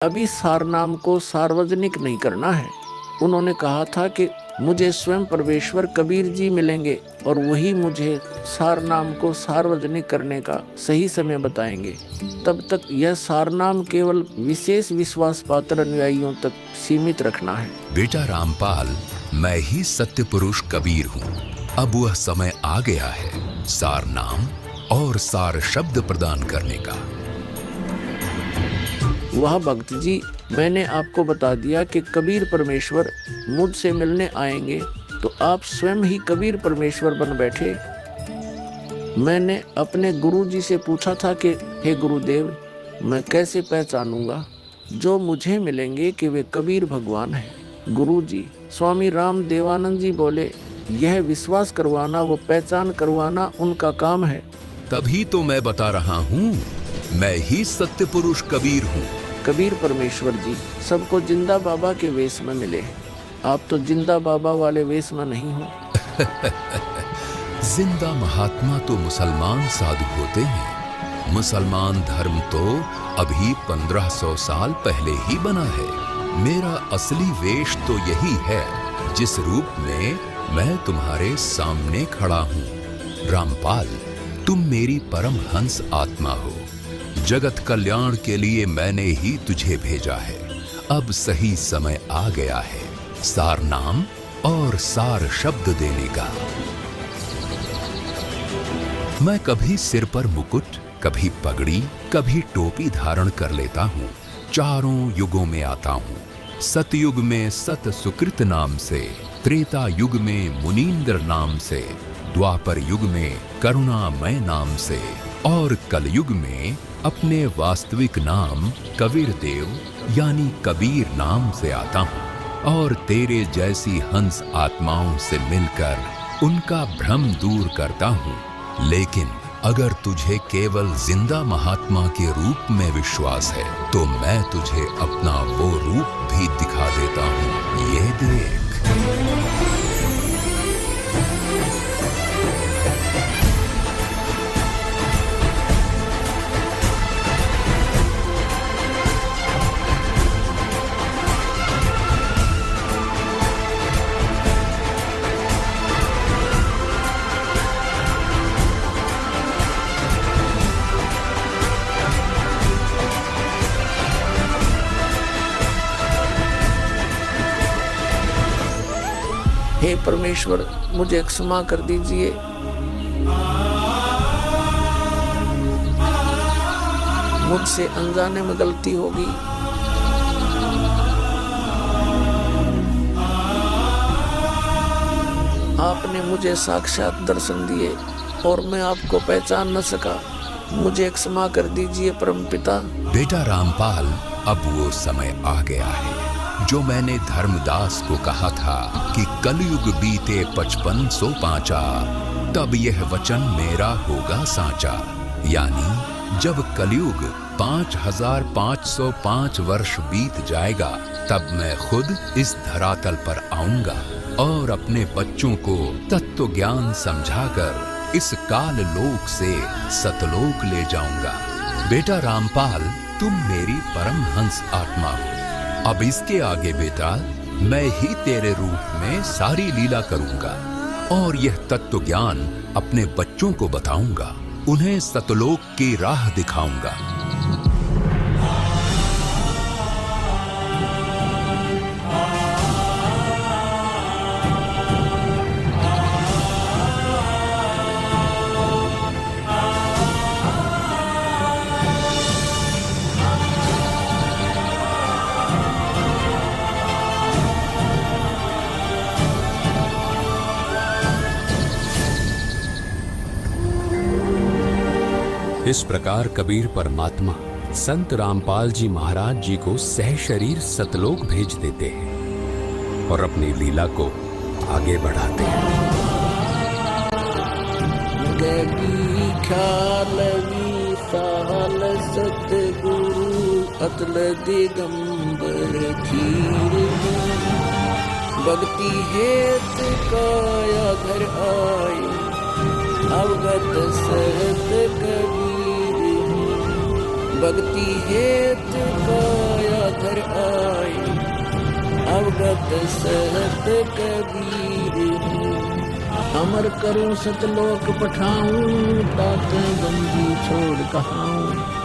अभी सार नाम को सार्वजनिक नहीं करना है। उन्होंने कहा था कि मुझे स्वयं परमेश्वर कबीर जी मिलेंगे और वही मुझे सार नाम को सार्वजनिक करने का सही समय बताएंगे। तब तक यह सार नाम केवल विशेष विश्वास पात्र अनुयायियों तक सीमित रखना है। बेटा रामपाल, मैं ही सत्य पुरुष कबीर हूँ। अब वह समय आ गया है सार नाम और सार शब्द प्रदान करने का। वह भक्त जी, मैंने आपको बता दिया कि कबीर परमेश्वर मुझसे मिलने आएंगे, तो आप स्वयं ही कबीर परमेश्वर बन बैठे। मैंने अपने गुरु जी से पूछा था कि हे गुरुदेव, मैं कैसे पहचानूंगा जो मुझे मिलेंगे कि वे कबीर भगवान हैं। गुरु जी स्वामी राम देवानंद जी बोले, यह विश्वास करवाना, वो पहचान करवाना उनका काम है। तभी तो मैं बता रहा हूँ, मैं ही सत्य पुरुष कबीर हूँ। कबीर परमेश्वर जी सबको जिंदा बाबा के वेश में मिले, आप तो जिंदा बाबा वाले वेश में नहीं हो। जिंदा महात्मा तो मुसलमान साधु होते हैं। मुसलमान धर्म तो अभी 1500 साल पहले ही बना है। मेरा असली वेश तो यही है जिस रूप में मैं तुम्हारे सामने खड़ा हूँ। रामपाल, तुम मेरी परम हंस आत्मा हो। जगत कल्याण के लिए मैंने ही तुझे भेजा है। अब सही समय आ गया है सार नाम और सार शब्द देने का। मैं कभी सिर पर मुकुट, कभी पगड़ी, कभी टोपी धारण कर लेता हूँ। चारों युगों में आता हूँ। सतयुग में सत सुकृत नाम से, त्रेता युग में मुनींद्र नाम से, द्वापर युग में करुणामय नाम से और कलयुग में अपने वास्तविक नाम कबीर देव यानी कबीर नाम से आता हूँ और तेरे जैसी हंस आत्माओं से मिलकर उनका भ्रम दूर करता हूँ। लेकिन अगर तुझे केवल जिंदा महात्मा के रूप में विश्वास है तो मैं तुझे अपना वो रूप भी दिखा देता हूँ। ये देख। हे परमेश्वर, मुझे क्षमा कर दीजिए। मुझसे अनजाने में गलती होगी। आपने मुझे साक्षात दर्शन दिए और मैं आपको पहचान न सका। मुझे क्षमा कर दीजिए परमपिता। बेटा रामपाल, अब वो समय आ गया है जो मैंने धर्मदास को कहा था कि कलयुग बीते 5505 तब यह वचन मेरा होगा साचा। यानी जब कलयुग 5505 वर्ष बीत जाएगा तब मैं खुद इस धरातल पर आऊंगा और अपने बच्चों को तत्व ज्ञान समझाकर इस काल लोक से सतलोक ले जाऊंगा। बेटा रामपाल, तुम मेरी परम हंस आत्मा हो। अब इसके आगे बेटा मैं ही तेरे रूप में सारी लीला करूंगा और यह तत्व ज्ञान अपने बच्चों को बताऊंगा, उन्हें सतलोक की राह दिखाऊंगा। इस प्रकार कबीर परमात्मा संत रामपाल जी महाराज जी को सह शरीर सतलोक भेज देते हैं और अपनी लीला को आगे बढ़ाते हैं। सतगुरु अतल दिगंबर खीर भक्ति हेत काया घर आए अवगत सहत कबीर। भक्ति हेत काया सहत कबीर हूँ। अमर करूं सतलोक पठाऊं, ताके बंदी छोड़ कहाऊं।